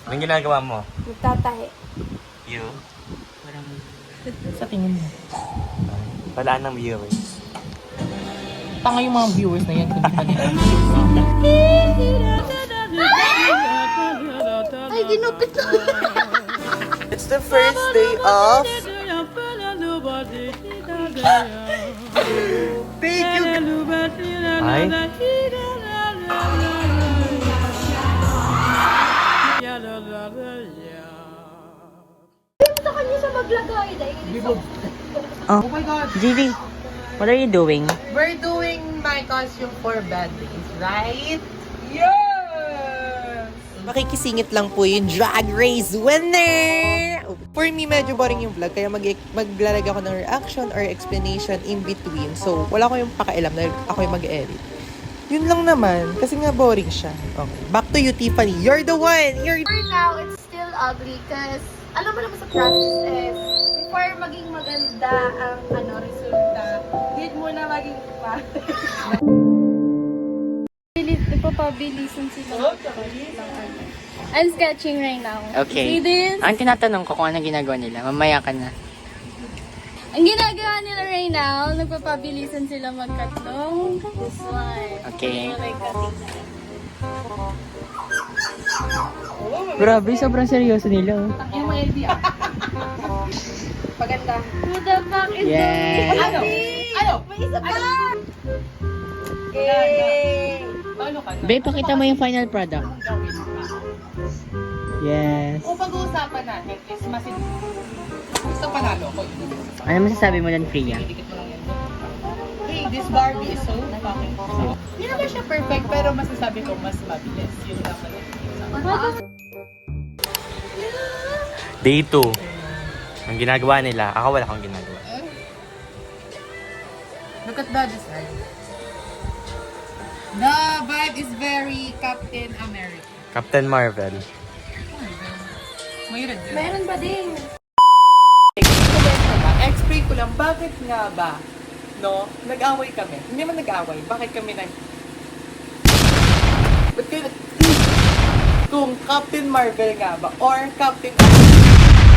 Anong ginagawa mo? Nagtatahi. You? Parang sa tingin mo. Wala nang viewers. Tanga yung mga viewers na yan, kundi pa nila. Ay, ginupit na. It's the first day of... Thank you! Ay? Sa kanya siya maglagay. Oh my God! Gigi, what are you doing? We're doing my costume for bad days, right? Yes! Makikisingit lang po yung Drag Race winner! For me, medyo boring yung vlog, kaya maglalag ako ng reaction or explanation in between. So, wala ko yung pakailam na ako yung mag-edit. Yun lang naman, kasi nga boring siya. Okay, back to you, Tiffany. You're the one! For now, it's still ugly because alam mo naman sa process is before maging maganda ang resulta, need mo na maging Ipapabilisan sila. I'm sketching right now. Okay. See this? Ang tinatanong ko kung ano ginagawa nila, mamaya ka na. Ang ginagawa nila right now, nagpapabilisan sila mag-cut nung this one. Okay. Like cutting. Grabe, sobrang seryoso nila. Yung mga LB Paganda. Who the fuck is Yes. this? Ano? May isa pa! Yay! Babe, pakita mo yung final product. Yes. Kung pag-uusapan natin is gusto panalo ko. Ano masasabi mo lang, Priya? Hey, this Barbie is so fucking cool. Hindi naman siya perfect, pero masasabi ko mas mabilis. Yun lang pala. Day 2. Ang ginagawa nila, ako wala akong ginagawa. Look at the design. The vibe is very Captain America. Captain Marvel. Mayroon din. Meron ba din? Explain ko lang, bakit nga ba, no, nag-away kami? Hindi man nag-away, bakit kami Ba't kayo kung Captain Marvel nga ba, or Captain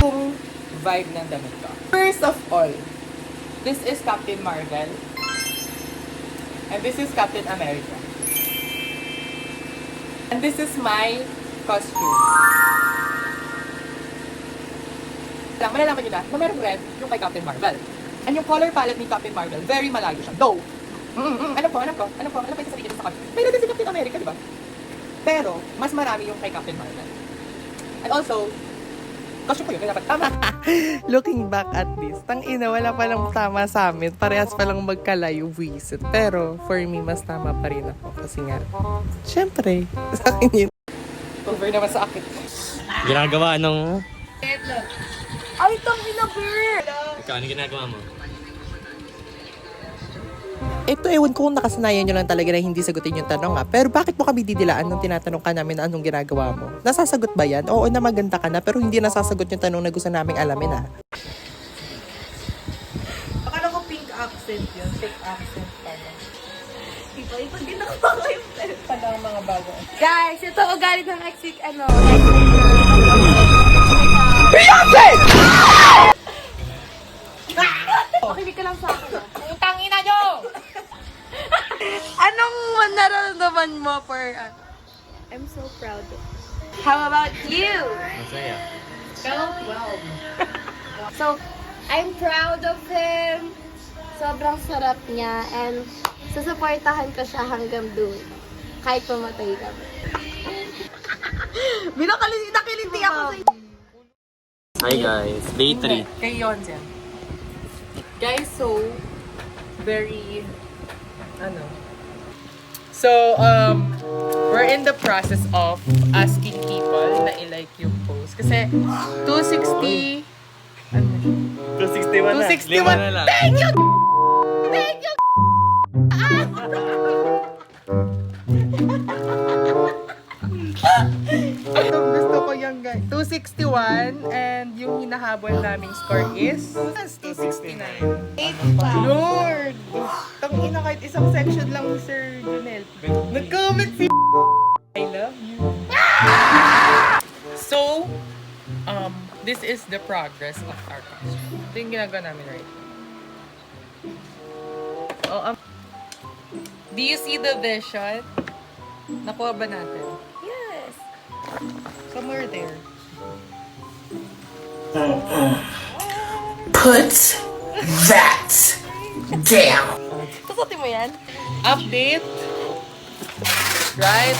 kung vibe ng damit ko. First of all, this is Captain Marvel, and this is Captain America. And this is my costume. Malalaman nyo na merong red yung kay Captain Marvel. And yung color palette ni Captain Marvel, very malayo siya. Though, alam ko yung sasabihin sa kanya. Pero din si Captain America, di ba? Pero, mas marami yung kay Captain Marvel. And also, costume ko yun, kaya dapat tama. Looking back at this, tangina, wala palang tama sa amin. Parehas palang magkalayo, visit. Pero, for me, mas tama pa rin ako. Kasi nga, syempre, sa akin yun. Over naman sa akin. Ginagawa nung... Ay, itong inabir! Ikaw, ano ginagawa mo? Ito, ewan ko kung nakasanayan nyo lang talaga na hindi sagutin yung tanong Pero bakit mo kami didilaan nung tinatanong ka namin na anong ginagawa mo? Nasasagot ba yan? Oo na maganda ka na, pero hindi nasasagot yung tanong na gusto naming alamin Akala ko pink accent yun. Fake accent pala. Iba din ako kayo. Pala ang mga bago. Guys, ito ugali ng exit, Beyonce! Makinig ka lang sa akin. Ang tangina nyo! Anong nararamdaman mo for I'm so proud. How about you? Masaya. So, I'm proud of him. Sobrang sarap niya and susuportahan ko siya hanggang doon. Kahit pumatay kami. Nakiliti ako sa Hi guys, day 3. Kay Yonzen. Guys, so, very, So, we're in the process of asking people na i-like yung post. Kasi, 260, 261 na. 261. Lima na lang. Thank you! Thank you! Gusto ko yung guys. 261 and yung hinahabol naming score is 269. 8 pa. Lord! Tangina kahit isang section lang ni Sir Junel. Nag-comment si I love you. So, This is the progress of our costume. Ito yung ginagawa namin right now. Oh, do you see the vision? Nakuha ba natin? Yes! Somewhere there. Put that down. Susutin mo yan? Update. Right?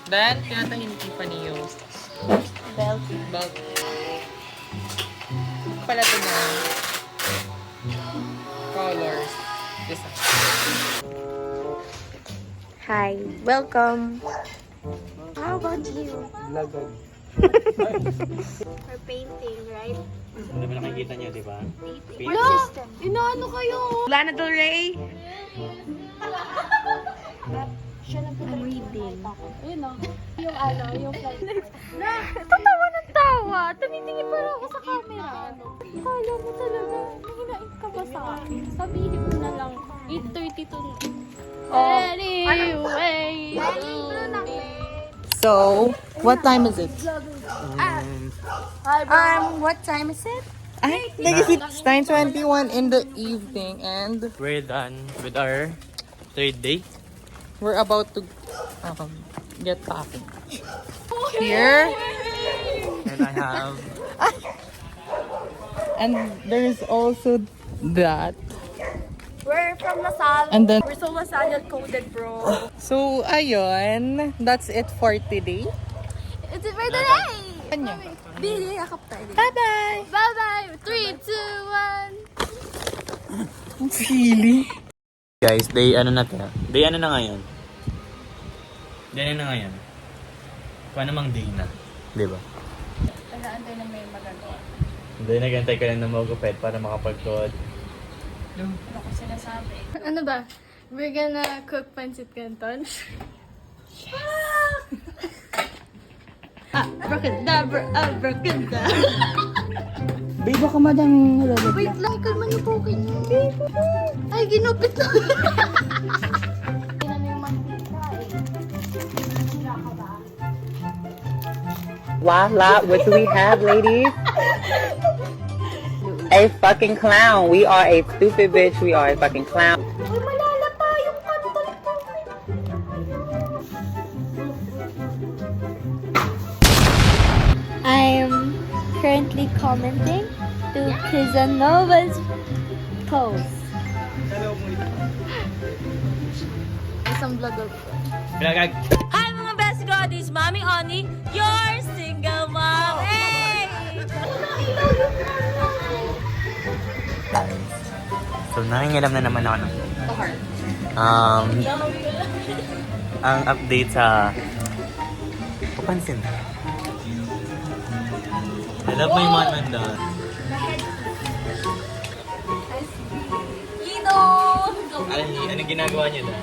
Then, tinatahimiki pa niyo. Belt. Belt. Pala ito na. Colors. This one. Hi, welcome. How about you? We're painting, right? Hindi mo nakikita niyo, di ba? Wala! Inaano kayo? Lana Del Rey. I'm reading. Ayun o. Yung ano, yung flight. Tatawa ng tawa. Tumitingin pa ako sa camera. Kala mo talaga, nahinain ka ba sa akin? Sabihin mo na lang, 8:32 na. Anyway. So, what time is it? What time is it? It's 9:21 in the evening and We're done with our third day. we're about to get packing. Here, And I have... and there's also that. We're from LaSalle. And then, We're so LaSalle coded, bro. so ayun, that's it for today. It's it for today. Kanya. Bili, akap tayo. Bye-bye! Bye-bye. 3, 2, 1. Really? Guys, day ano na to? Day ano na ngayon? Day ano na ngayon? Paano mang day na? Di ba? Nag-aantay na may magagawa. Hindi, nagantay ka lang ng magupet para makapag-code. Ano ba? We're gonna cook pancit canton. Abracadabra, abracadabra. Babe, baka madaming nalagay. Wait lang, kalma niyo po kayo. Ay, ginupit na. Voila, what do we have, ladies? A fucking clown. We are a stupid bitch. We are a fucking clown. Uy, malala pa yung kanton ko. I'm currently commenting to Kizanova's post. Isang vlogger ko. Pinagag... Hi mga best god, this Mommy Oni, your single mom. Hey! So, nangingilam na naman ako ng... ang update sa... Papansin. I love my mom and dad. Ano ginagawa niyo na?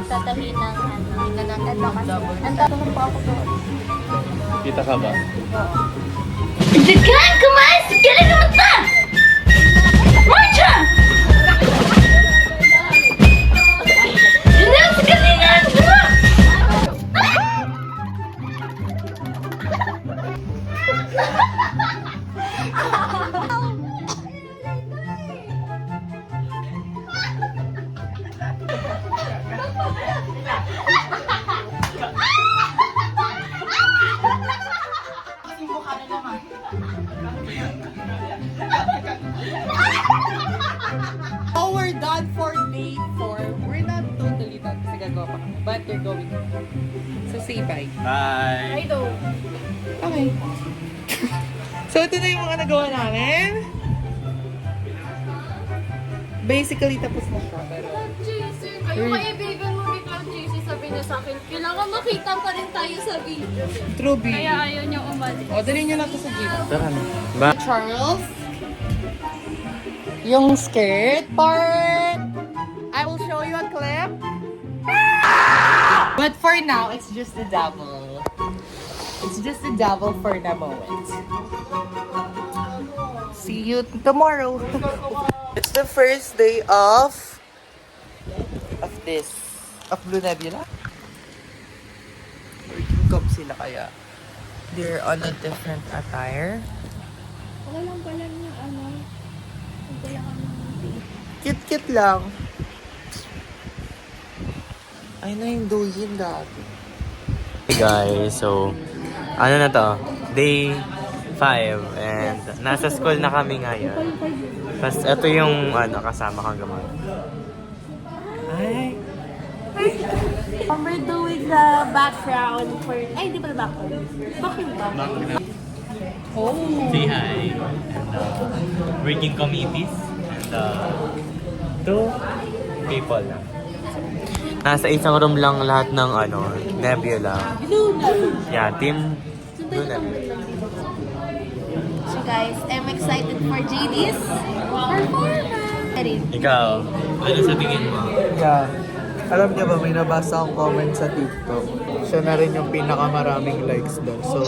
Tatahin ng ano. Ito kasi. Ang tatong pa ako doon. Kita ka ba? Jangan kemas! Kalian kemas! Raja! Jangan sekalian! So we're done for day 4. We're not totally done kasi gagawa pa kami. But we're going. So say bye. Bye! Okay. So ito na yung mga nagawa namin. Basically, tapos na siya. Pero, Kayo kaibigan mo ni Cloud JC, sabi niya sa akin, kailangan makita pa rin tayo sa video. true B. Kaya ayaw niya umalis. O, dalhin nyo na ito sa gym. Tara na. Bye! Charles. Yung skirt part. I will show you a clip. But for now, it's just a double. It's just a double for the moment. See you tomorrow. It's the first day of this. Of Blue Nebula. nag-makeup sila kaya they're on a different attire. Okay lang pala yung ano. Hindi lang kami ng Cute-cute lang. Ay na yung Douyin dati. Hey guys, so ano na to? Day 5 and nasa school na kami ngayon. Tapos ito yung ano, kasama kang gamot. Ay! We're doing the background for... Ay, hindi pala background. Background. Say hi. And working committees. And 2 people lang. Nasa isang room lang lahat ng ano, Nebula. Yeah, team Luna. So guys, I'm excited for JD's performance. Ikaw, ano sa tingin mo? Yeah. Alam niyo ba, may nabasa akong comment sa TikTok. Siya na rin yung pinakamaraming likes daw. So,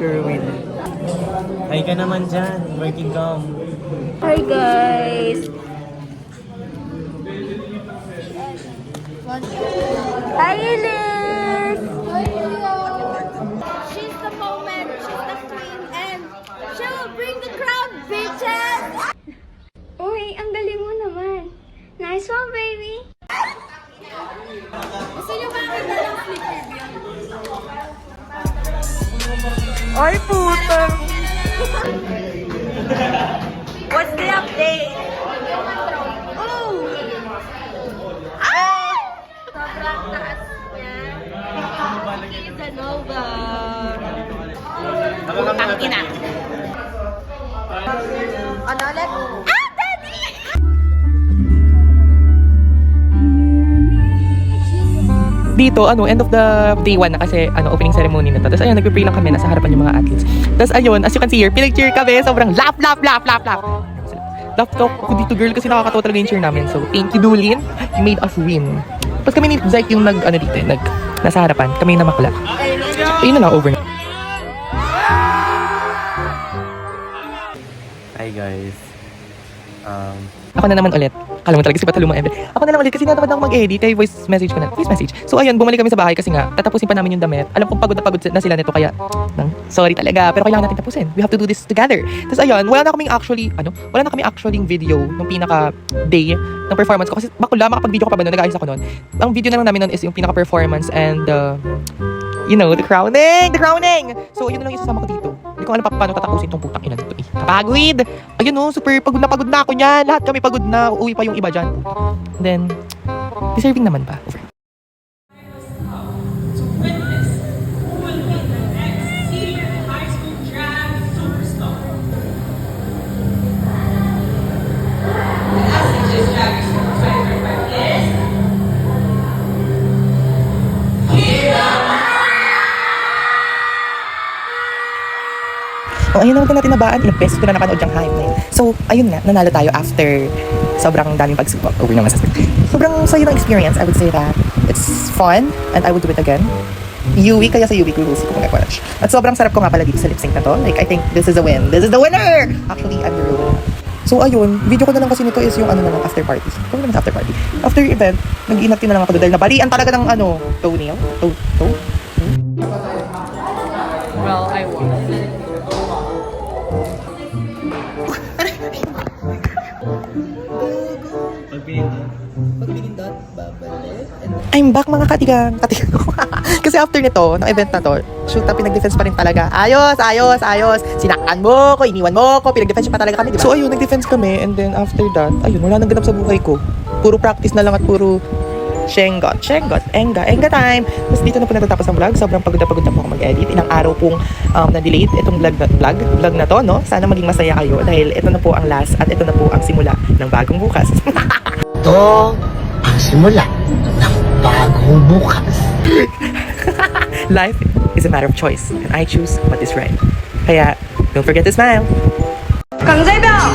sure win. Hi ka naman dyan, working com. Hi guys! Hi Liz! She's the moment, she's the queen, and she will bring the crowd, bitches! Uy, ang galing mo naman. Nice one, baby. Gusto niyo makakita ng flip review? Ay, puta! What's the update? Oh! Ah! Sobrang taas niya. Casanova. Putang ina. Ano ulit? Ah, Daddy! Dito, end of the day 1 na kasi, opening ceremony na to. Tapos ayun, nagpe-pray lang kami, nasa harapan yung mga athletes. Tapos ayun, as you can see here, pinag-cheer kami, sobrang laugh. Laptop ako dito, girl, kasi nakakatawa talaga yung cheer namin. So, thank you, Dulin. You made us win. Tapos kami ni Zyke yung nasa harapan. Kami yung namakla. Ayun na, over na. Hi guys. Ako na naman ulit. Kala mo talaga si Pataluma Ever. Ako na lang ulit kasi natamad na ako mag-edit. Kaya voice message ko na. Voice message. So ayun, bumalik kami sa bahay kasi nga, tatapusin pa namin yung damit. Alam kong pagod na sila nito kaya, sorry talaga. Pero kailangan natin tapusin. We have to do this together. Tapos ayun, wala na kaming actually video nung pinaka-day ng performance ko. Kasi bakula, makapag-video ko pa ba nun? Nag-ayos ako nun. Ang video na lang namin nun is yung pinaka-performance and the crowning! So, yun na lang isasama ko dito. Hindi ko alam paano tatapusin tong putang ina dito eh. Kapagod! Ayun super pagod na ako niyan. Lahat kami pagod na. Uuwi pa yung iba dyan. And then, deserving naman ba? Over. Ayun naman natin nabaan. Ilang beses ko na napanood yung hype na yun. So, ayun nga, nanalo tayo after sobrang daming pagsubok. Over naman sa sobrang saya ng experience. I would say that it's fun and I would do it again. Yui, kaya sa Yui, we will see kung mag-watch. At sobrang sarap ko nga pala dito sa lip sync na to. Like, I think this is a win. This is the winner! Actually, I'm the winner. So, ayun, video ko na lang kasi nito is yung na lang, after party. Kung naman sa after party. After event, nag-inat na lang ako doon dahil nabalian talaga ng toenail. Toe? Well, I won. I'm back mga katigang ko. Kasi after nito, ng event na to, shoot na pinag-defense pa rin talaga. Ayos. Sinaktan mo ko, iniwan mo ko, pinag-defense pa talaga kami, diba? So ayun, nag-defense kami and then after that, ayun, wala nang ganap sa buhay ko. Puro practice na lang at puro Shengot, enga time. Tapos dito na po natatapos ang vlog. Sobrang pagod na po ako mag-edit. Ilang araw pong na-delayed itong vlog na to, no? Sana maging masaya kayo dahil ito na po ang last at ito na po ang simula ng bagong bukas. Ito ang simula ng bagong bukas. Life is a matter of choice and I choose what is right. Kaya, don't forget to smile. 강재병!